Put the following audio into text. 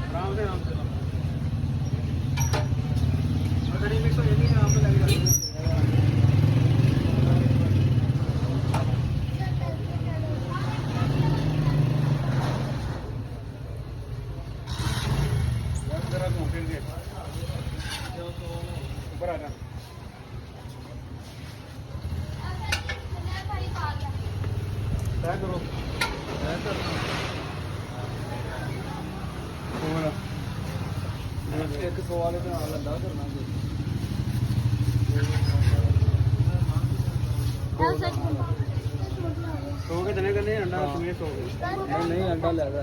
आराम से मिक्स हो जाएगी आराम से लग जाएगी ऊपर आ जा तय करो एक सवाल है लंदा करना सो के तने करने अंडा तुम्हें सो नहीं अंडा लेगा